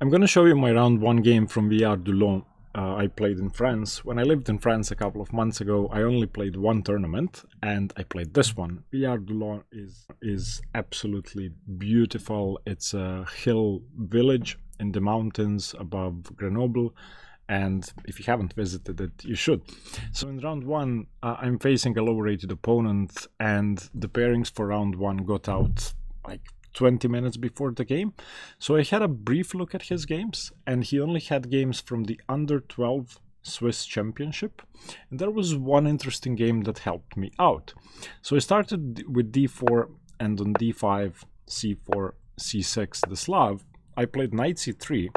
I'm going to show you my round 1 game from Villard I played in France. When I lived in France a couple of months ago, I only played one tournament, and I played this one. Villard is absolutely beautiful. It's a hill village in the mountains above Grenoble, and if you haven't visited it, you should. So in round 1, I'm facing a low-rated opponent, and the pairings for round 1 got out like 20 minutes before the game. So I had a brief look at his games, and he only had games from the under 12 Swiss Championship. And there was one interesting game that helped me out. So I started with d4, and on d5, c4, c6, the Slav, I played knight c3.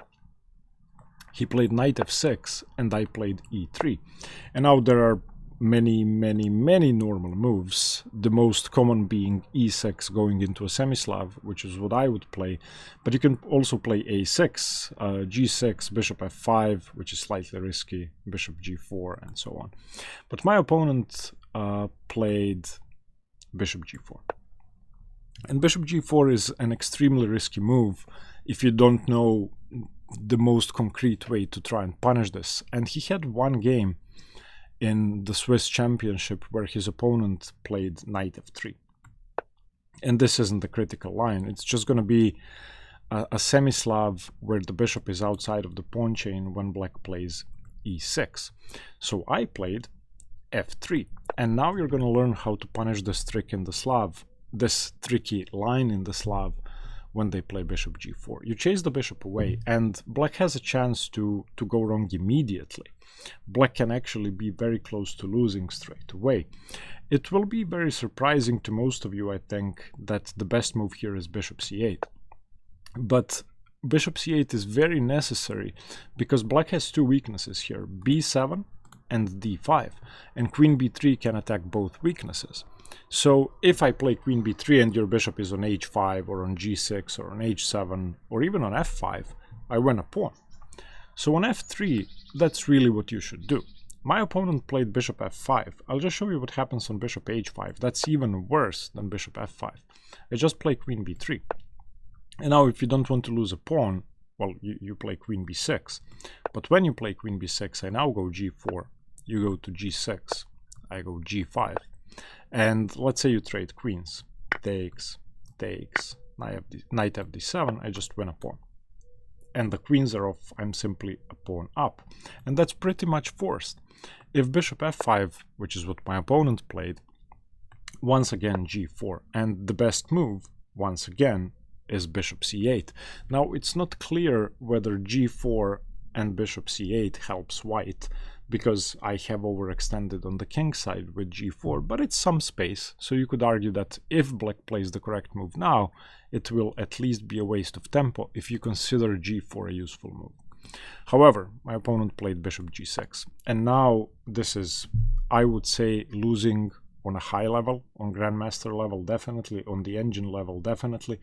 He played knight f6, and I played e3. And now there are many normal moves, the most common being e6 going into a semi-Slav, which is what I would play, but you can also play a6, g6, bishop f5, which is slightly risky, bishop g4, and so on. But my opponent played bishop g4. And bishop g4 is an extremely risky move if you don't know the most concrete way to try and punish this. And he had one game in the Swiss Championship where his opponent played knight f3. And this isn't the critical line. It's just going to be a semi-Slav where the bishop is outside of the pawn chain when black plays e6. So I played f3. And now you're going to learn how to punish this trick in the Slav, this tricky line in the Slav when they play bishop g4. You chase the bishop away, and black has a chance to go wrong immediately. Black can actually be very close to losing straight away. It will be very surprising to most of you, I think, that the best move here is bishop c8. But bishop c8 is very necessary because black has two weaknesses here, b7 and d5, and queen b3 can attack both weaknesses. So if I play queen b3 and your bishop is on h5 or on g6 or on h7 or even on f5, I win a pawn. So on f3, that's really what you should do. My opponent played bishop f5. I'll just show you what happens on bishop h5. That's even worse than bishop f5. I just play queen b3. And now if you don't want to lose a pawn, well, you play queen b6. But when you play queen b6, I now go g4. You go to g6. I go g5. And let's say you trade queens. Takes, knight fd7, I just win a pawn. And the queens are off, I'm simply a pawn up. And that's pretty much forced. If bishop f5, which is what my opponent played, once again g4. And the best move, once again, is bishop c8. Now, it's not clear whether g4 and bishop c8 helps white, because I have overextended on the king side with g4, but it's some space, so you could argue that if black plays the correct move now, it will at least be a waste of tempo if you consider g4 a useful move. However, my opponent played bishop g6, and now this is, I would say, losing on a high level, on grandmaster level definitely, on the engine level definitely.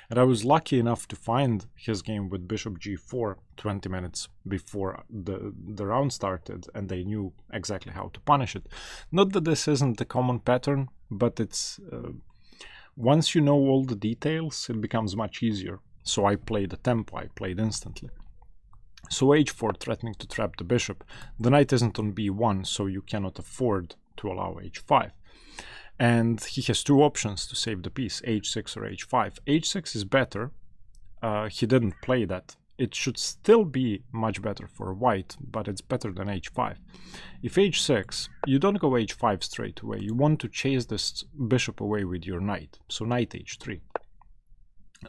And I was lucky enough to find his game with bishop g4 20 minutes before the round started, and I knew exactly how to punish it. Not that this isn't a common pattern, but it's once you know all the details, it becomes much easier. So I played a tempo, I played instantly. So h4, threatening to trap the bishop. The knight isn't on b1, so you cannot afford to allow h5. And he has two options to save the piece, h6 or h5. h6 is better. He didn't play that. It should still be much better for white, but it's better than h5. If h6, you don't go h5 straight away. You want to chase this bishop away with your knight. So knight h3.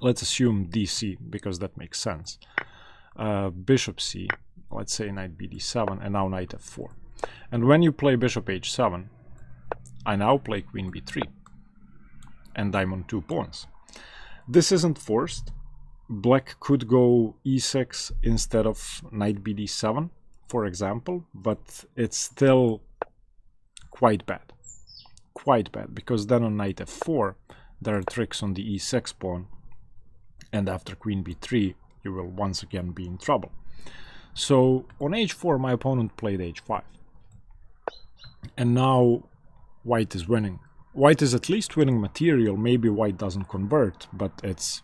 Let's assume dc, because that makes sense. Bishop c, let's say knight bd7, and now knight f4. And when you play bishop h7, I now play queen b3, and I'm on 2 pawns. This isn't forced. Black could go e6 instead of knight bd7, for example, but it's still quite bad. Quite bad, because then on knight f4, there are tricks on the e6 pawn, and after queen b3, you will once again be in trouble. So on h4, my opponent played h5. And now white is winning. White is at least winning material. Maybe white doesn't convert, but it's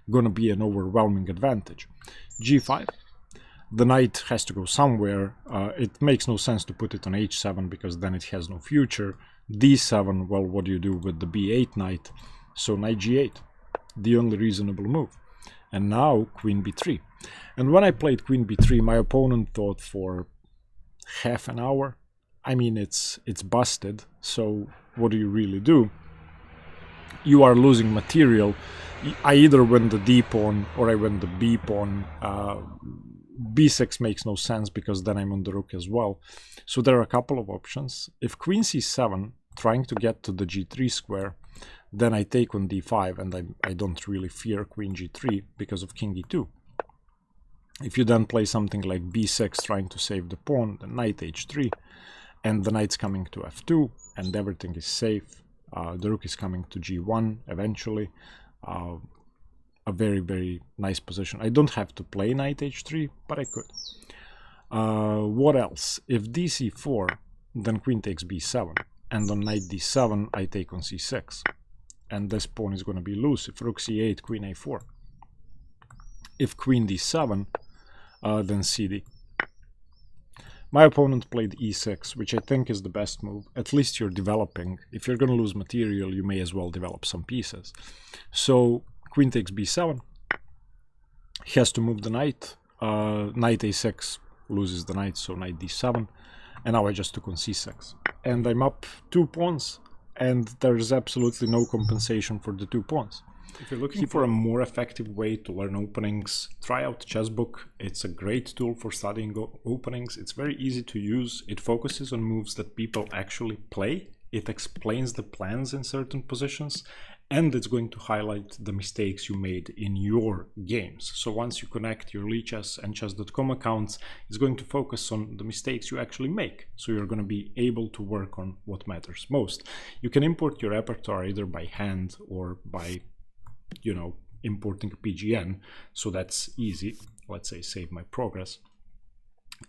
gonna be an overwhelming advantage. g5. The knight has to go somewhere. It makes no sense to put it on h7 because then it has no future. d7, well, what do you do with the b8 knight? So knight g8, the only reasonable move. And now queen b3. And when I played queen b3, my opponent thought for half an hour. I mean, it's busted, so what do you really do? You are losing material. I either win the d pawn or I win the b pawn. b6 makes no sense because then I'm on the rook as well. So there are a couple of options. If queen c7, trying to get to the g3 square, then I take on d5, and I don't really fear queen g3 because of king e2. If you then play something like b6, trying to save the pawn, then knight h3, and the knight's coming to f2, and everything is safe. The rook is coming to g1 eventually. A very, very nice position. I don't have to play knight h3, but I could. What else? If dc4, then queen takes b7, and on knight d7, I take on c6. And this pawn is going to be loose. If rook c8, queen a4. If queen d7, then cd. My opponent played e6, which I think is the best move. At least you're developing. If you're going to lose material, you may as well develop some pieces. So queen takes b7. He has to move the knight. Knight a6 loses the knight, so knight d7. And now I just took on c6. And I'm up 2 pawns. And there's absolutely no compensation for the 2 pawns. If you're looking for a more effective way to learn openings, try out Chessbook. It's a great tool for studying openings. It's very easy to use. It focuses on moves that people actually play. It explains the plans in certain positions, and it's going to highlight the mistakes you made in your games. So once you connect your Lichess and Chess.com accounts, it's going to focus on the mistakes you actually make. So you're going to be able to work on what matters most. You can import your repertoire either by hand or by importing a PGN, so that's easy. Let's say save my progress,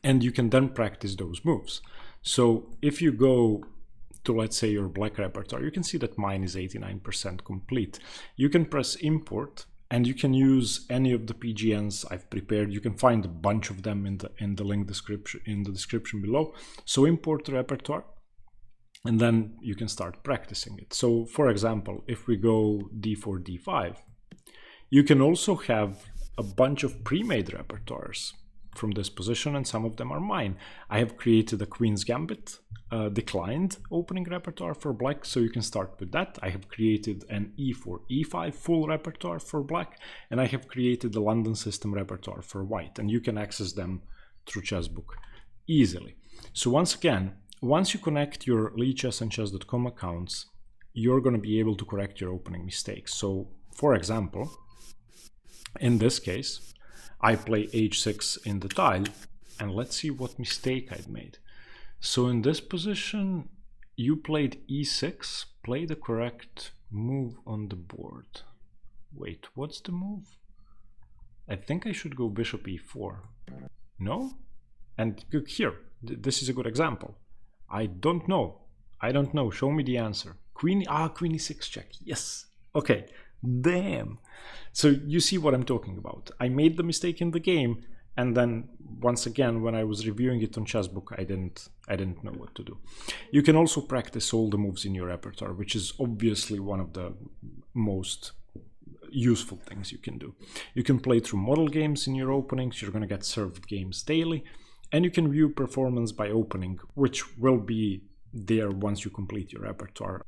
and you can then practice those moves. So if you go to, let's say, your black repertoire, you can see that mine is 89% complete. You can press import, and you can use any of the PGNs I've prepared. You can find a bunch of them in the link description, in the description below. So import the repertoire, and then you can start practicing it. So for example, if we go d4, d5, you can also have a bunch of pre-made repertoires from this position, and some of them are mine. I have created a Queen's Gambit declined opening repertoire for black, so you can start with that. I have created an e4, e5 full repertoire for black, and I have created the London system repertoire for white, and you can access them through Chessbook easily. So once again, once you connect your Lichess and Chess.com accounts, you're going to be able to correct your opening mistakes. So, for example, in this case, I play h6 in the tile, and let's see what mistake I've made. So in this position, you played e6, play the correct move on the board. Wait, what's the move? I think I should go bishop e4. No? And here, this is a good example. I don't know. I don't know. Show me the answer. Queen e6 check. Yes. Okay. Damn. So you see what I'm talking about. I made the mistake in the game, and then once again, when I was reviewing it on Chessbook, I didn't know what to do. You can also practice all the moves in your repertoire, which is obviously one of the most useful things you can do. You can play through model games in your openings. You're going to get served games daily. And you can view performance by opening, which will be there once you complete your repertoire.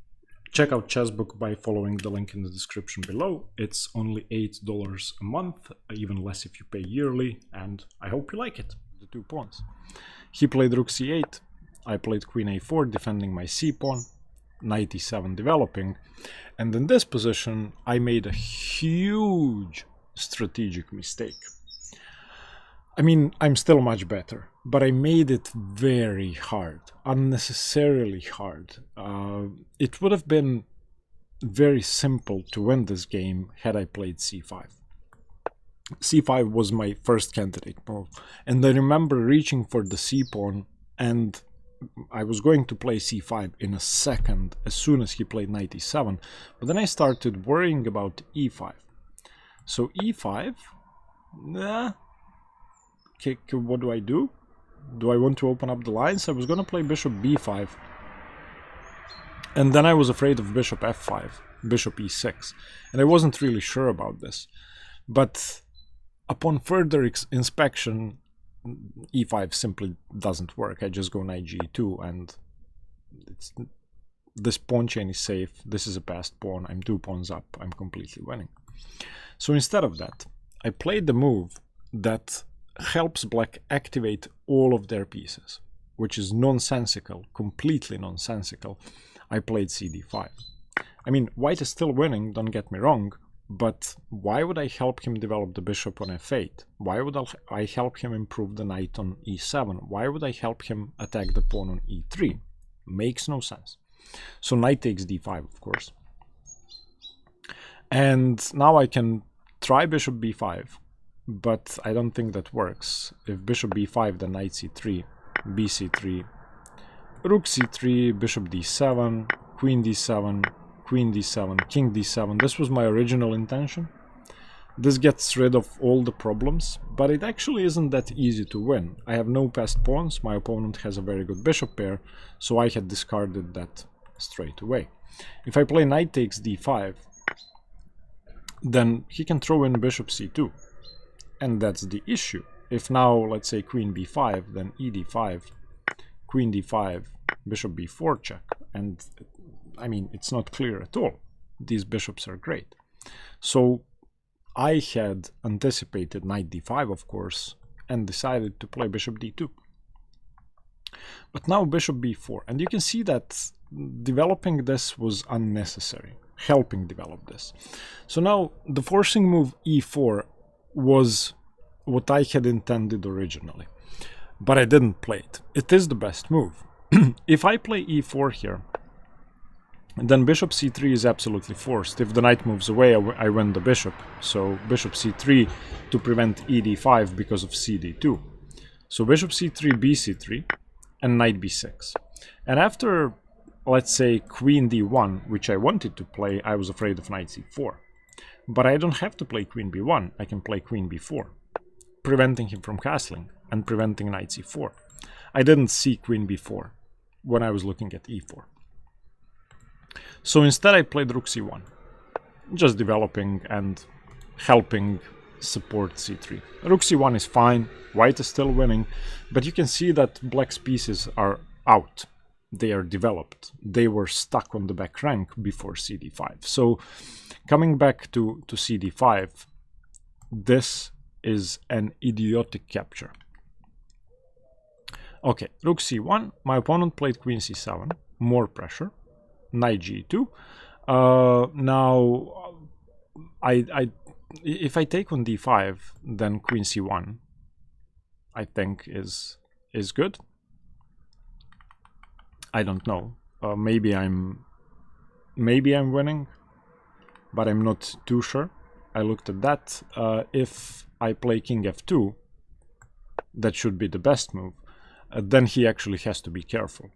Check out Chessbook by following the link in the description below. It's only $8 a month, even less if you pay yearly, and I hope you like it. The 2 pawns. He played rook c8, I played queen a4, defending my c pawn, knight e7 developing, and in this position I made a huge strategic mistake. I mean, I'm still much better, but I made it very hard, unnecessarily hard. It would have been very simple to win this game had I played c5. c5 was my first candidate move, and I remember reaching for the c-pawn, and I was going to play c5 in a second as soon as he played knight e7, but then I started worrying about e5. So e5, okay, what do I do? Do I want to open up the lines? I was gonna play bishop b5. And then I was afraid of bishop f5, bishop e6. And I wasn't really sure about this. But upon further inspection, e5 simply doesn't work. I just go knight g2 and this pawn chain is safe. This is a passed pawn. I'm 2 pawns up. I'm completely winning. So instead of that, I played the move that helps black activate all of their pieces, which is nonsensical, completely nonsensical. I played cd5. I mean, white is still winning, don't get me wrong, but why would I help him develop the bishop on f8? Why would I help him improve the knight on e7? Why would I help him attack the pawn on e3? Makes no sense. So knight takes d5, of course. And now I can try bishop b5, but I don't think that works. If bishop b5, then knight c3, bc3, rook c3, bishop d7, queen d7, queen d7, king d7. This was my original intention. This gets rid of all the problems, but it actually isn't that easy to win. I have no passed pawns, my opponent has a very good bishop pair, so I had discarded that straight away. If I play knight takes d5, then he can throw in bishop c2, and that's the issue. If now, let's say queen b5, then e d5, queen d5, bishop b4 check, and I mean, it's not clear at all. These bishops are great. So I had anticipated knight d5, of course, and decided to play bishop d2. But now bishop b4, and you can see that developing this was unnecessary, helping develop this. So now the forcing move e4 was what I had intended originally, but I didn't play it. It is the best move. If I play e4 here, then bishop c3 is absolutely forced. If the knight moves away, I win the bishop. So bishop c3 to prevent e d5 because of cd2. So bishop c3, bc3, and knight b6. And after, let's say, queen d1, which I wanted to play, I was afraid of knight c4. But I don't have to play queen b1. I can play queen b4, preventing him from castling and preventing knight c4. I didn't see queen b4 when I was looking at e4. So instead I played rook c1, just developing and helping support c3. Rook c1 is fine, white is still winning, but you can see that black's pieces are out. They are developed. They were stuck on the back rank before cd5. So coming back to cd5, this is an idiotic capture. Okay, rook c1, my opponent played queen c7, more pressure. Knight g2. Now, if I take on d5, then queen c1, I think is good. I don't know. Maybe I'm winning, but I'm not too sure. I looked at that. If I play king f2, that should be the best move. Then he actually has to be careful.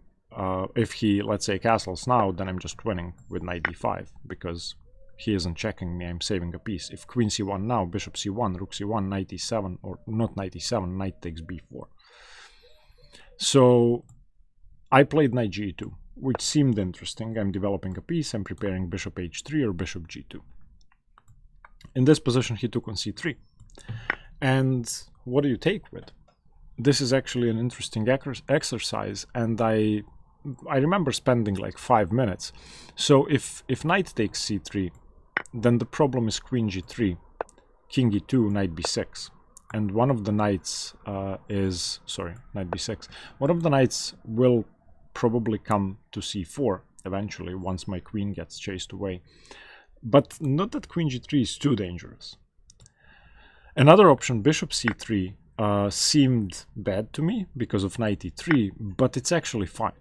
If he, let's say, castles now, then I'm just winning with knight d5, because he isn't checking me, I'm saving a piece. If queen c1 now, bishop c1, rook c1, knight e7, or not knight e7, knight takes b4. So I played knight g2, which seemed interesting. I'm developing a piece, I'm preparing bishop h3 or bishop g2. In this position, he took on c3. And what do you take with? This is actually an interesting exercise, and I remember spending like 5 minutes. So if knight takes c3, then the problem is queen g3, king e2, knight b6. And one of the knights knight b6. One of the knights will probably come to c4 eventually, once my queen gets chased away. But not that queen g3 is too dangerous. Another option, bishop c3, seemed bad to me because of knight e3, but it's actually fine.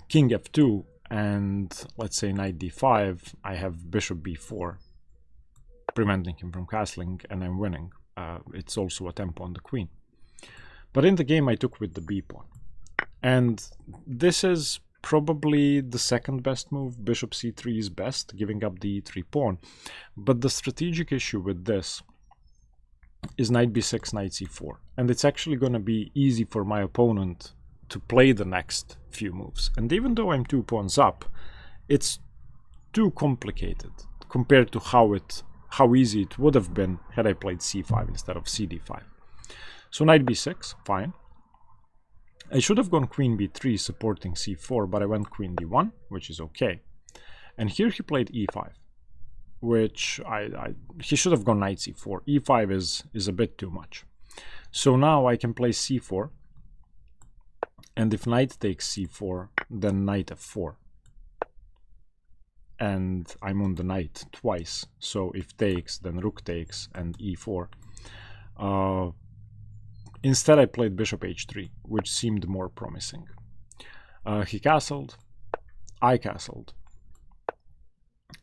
King f2 and let's say knight d5, I have bishop b4, preventing him from castling, and I'm winning. It's also a tempo on the queen. But in the game I took with the b pawn. And this is probably the second best move. Bishop c3 is best, giving up the e3 pawn. But the strategic issue with this is knight b6, knight c4. And it's actually going to be easy for my opponent to play the next few moves. And even though I'm 2 pawns up, it's too complicated compared to how easy it would have been had I played c5 instead of cd5. So knight b6, fine. I should have gone queen b3 supporting c4, but I went queen d1, which is okay. And here he played e5, which he should have gone knight c4. e5 is a bit too much. So now I can play c4, and if knight takes c4, then knight f4. And I'm on the knight twice, so if takes, then rook takes, and e4. Instead I played bishop h3, which seemed more promising. He castled, I castled,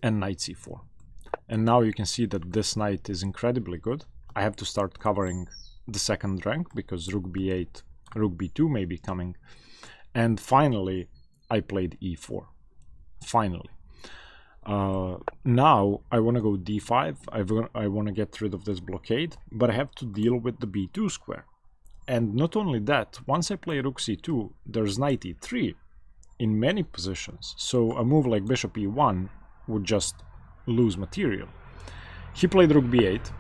and knight c4. And now you can see that this knight is incredibly good. I have to start covering the second rank because rook b8, rook b2 may be coming. And finally, I played e4. Finally. Now I want to go d5. I want to get rid of this blockade, but I have to deal with the b2 square. And not only that, once I play rook c2, there's knight e3 in many positions. So a move like bishop e1 would just lose material. He played rook b8.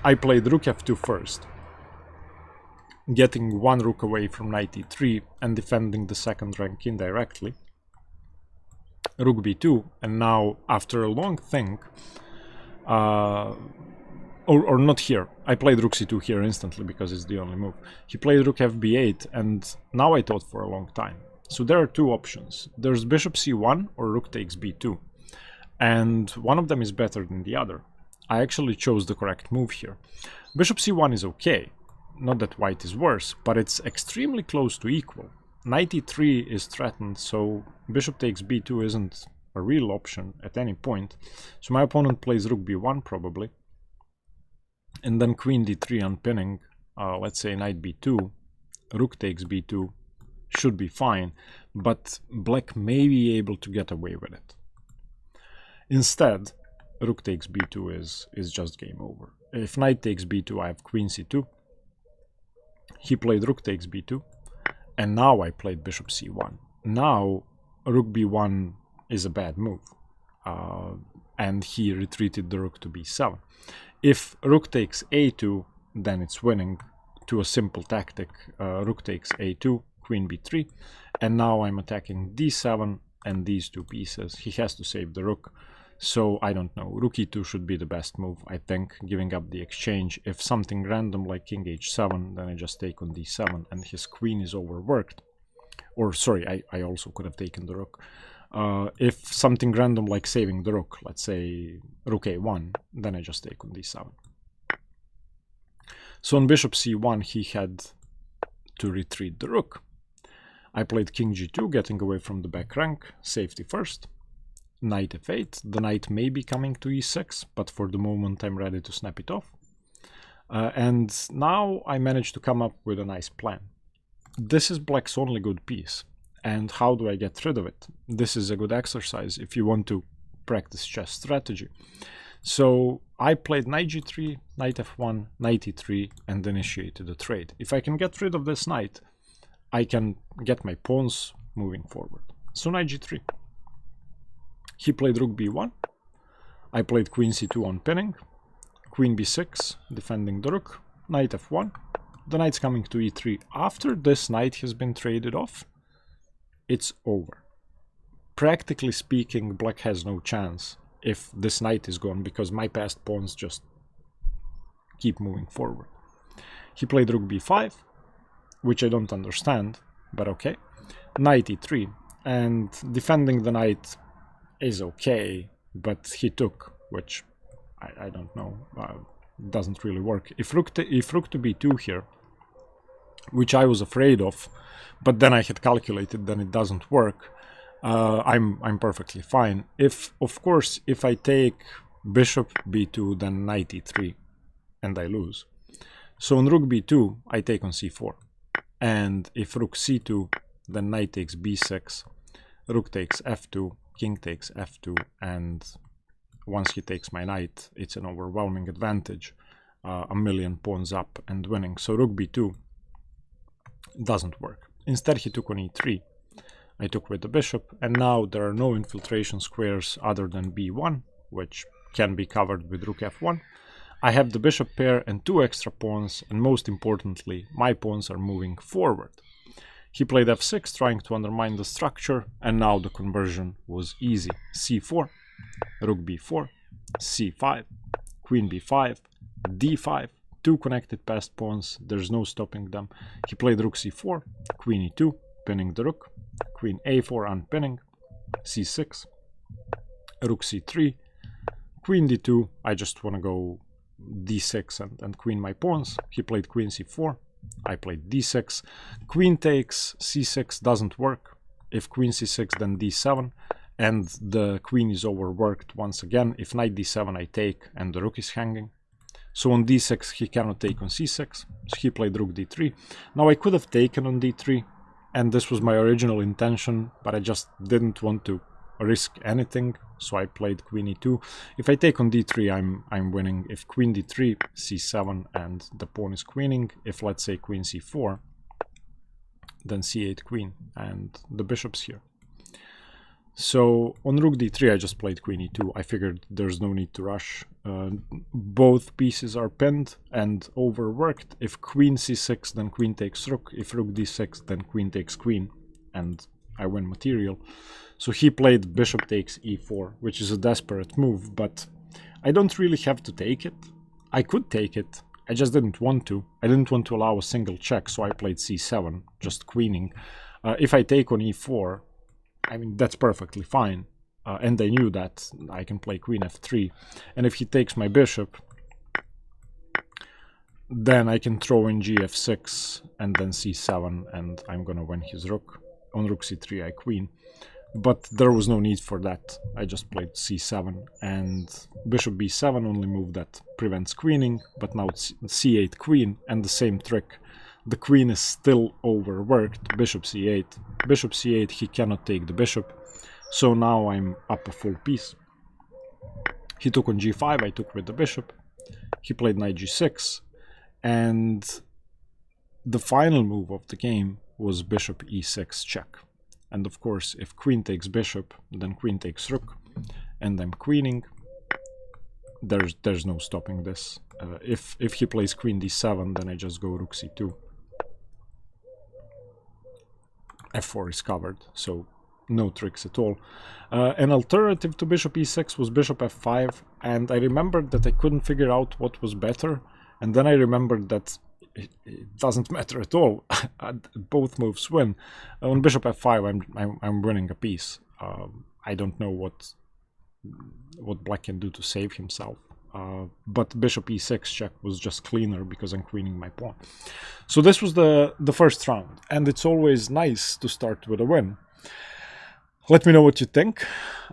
I played rook f2 first, getting one rook away from knight e3 and defending the second rank indirectly. Rook b2, and now after a long think, or not here, I played rook c2 here instantly because it's the only move. He played rook fb8, and now I thought for a long time. So there are two options. There's bishop c1 or rook takes b2, and one of them is better than the other. I actually chose the correct move here. Bishop c1 is okay, not that white is worse, but it's extremely close to equal. Knight e3 is threatened, so bishop takes b2 isn't a real option at any point. So my opponent plays rook b1 probably, and then queen d3 unpinning, let's say knight b2, rook takes b2, should be fine, but black may be able to get away with it. Instead, rook takes b2 is just game over. If knight takes b2, I have queen c2. He played rook takes b2. And now I played bishop c1. Now rook b1 is a bad move. And he retreated the rook to b7. If rook takes a2, then it's winning to a simple tactic. Rook takes a2, queen b3. And now I'm attacking d7 and these two pieces. He has to save the rook. So I don't know. Rook e2 should be the best move, I think, giving up the exchange. If something random like king h7, then I just take on d7 and his queen is overworked. Or sorry, I also could have taken the rook. If something random like saving the rook, let's say rook a1, then I just take on d7. So on bishop c1 he had to retreat the rook. I played king g2, getting away from the back rank, safety first. Knight f8, the knight may be coming to e6, but for the moment I'm ready to snap it off. And now I managed to come up with a nice plan. This is black's only good piece, and how do I get rid of it? This is a good exercise if you want to practice chess strategy. So I played knight g3, knight f1, knight e3, and initiated a trade. If I can get rid of this knight, I can get my pawns moving forward. So knight g3. He played rook b1. I played queen c2 on pinning. Queen b6, defending the rook. Knight f1. The knight's coming to e3. After this knight has been traded off, it's over. Practically speaking, black has no chance if this knight is gone, because my passed pawns just keep moving forward. He played rook b5, which I don't understand, but okay. Knight e3, and defending the knight is okay, but he took, which I don't know, doesn't really work. If rook to b2 here, which I was afraid of, but then I had calculated, then it doesn't work. I'm perfectly fine. Of course, if I take bishop b2, then knight e3, and I lose. So on rook b2, I take on c4, and if rook c2, then knight takes b6, rook takes f2, king takes f2, and once he takes my knight, it's an overwhelming advantage. a million pawns up and winning. So rook b2 doesn't work. Instead he took on e3. I took with the bishop, and now there are no infiltration squares other than b1, which can be covered with rook f1. I have the bishop pair and 2 extra pawns, and most importantly, my pawns are moving forward. He played f6, trying to undermine the structure, and now the conversion was easy. c4, rook b4, c5, queen b5, d5, 2 connected passed pawns, there's no stopping them. He played rook c4, queen e2, pinning the rook, queen a4 unpinning, c6, rook c3, queen d2, I just want to go d6 and queen my pawns. He played queen c4, I played d6, queen takes, c6 doesn't work. If queen c6 then d7, and the queen is overworked once again. If knight d7 I take and the rook is hanging. So on d6 he cannot take on c6, so he played rook d3. Now I could have taken on d3, and this was my original intention, but I just didn't want to risk anything, so I played queen e2. If I take on d3, I'm winning. If queen d3, c7, and the pawn is queening. If, let's say, queen c4, then c8 queen, and the bishop's here. So on rook d3 I just played queen e2. I figured there's no need to rush. Both pieces are pinned and overworked. If queen c6, then queen takes rook. If rook d6, then queen takes queen, and I win material. So he played bishop takes e4, which is a desperate move, but I don't really have to take it. I could take it, I just didn't want to. I didn't want to allow a single check, so I played c7, just queening. If I take on e4, I mean, that's perfectly fine. And I knew that I can play queen f3. And if he takes my bishop, then I can throw in gf6 and then c7, and I'm gonna win his rook. On rook c3 I queen. But there was no need for that. I just played c7, and bishop b7, only move that prevents queening, but now it's c8 queen, and the same trick. The queen is still overworked. Bishop c8. Bishop c8, he cannot take the bishop. So now I'm up a full piece. He took on g5, I took with the bishop. He played knight g6. And the final move of the game was bishop e6 check. And of course, if queen takes bishop, then queen takes rook. And I'm queening. There's no stopping this. If he plays queen d7, then I just go rook c2. f4 is covered, so no tricks at all. An alternative to bishop e6 was bishop f5, and I remembered that I couldn't figure out what was better, and then I remembered that it doesn't matter at all. Both moves win. On bishop f5 I'm winning a piece. I don't know what black can do to save himself. But bishop e6 check was just cleaner because I'm queening my pawn. So this was the first round, and it's always nice to start with a win. Let me know what you think,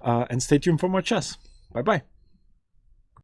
and stay tuned for more chess. Bye bye.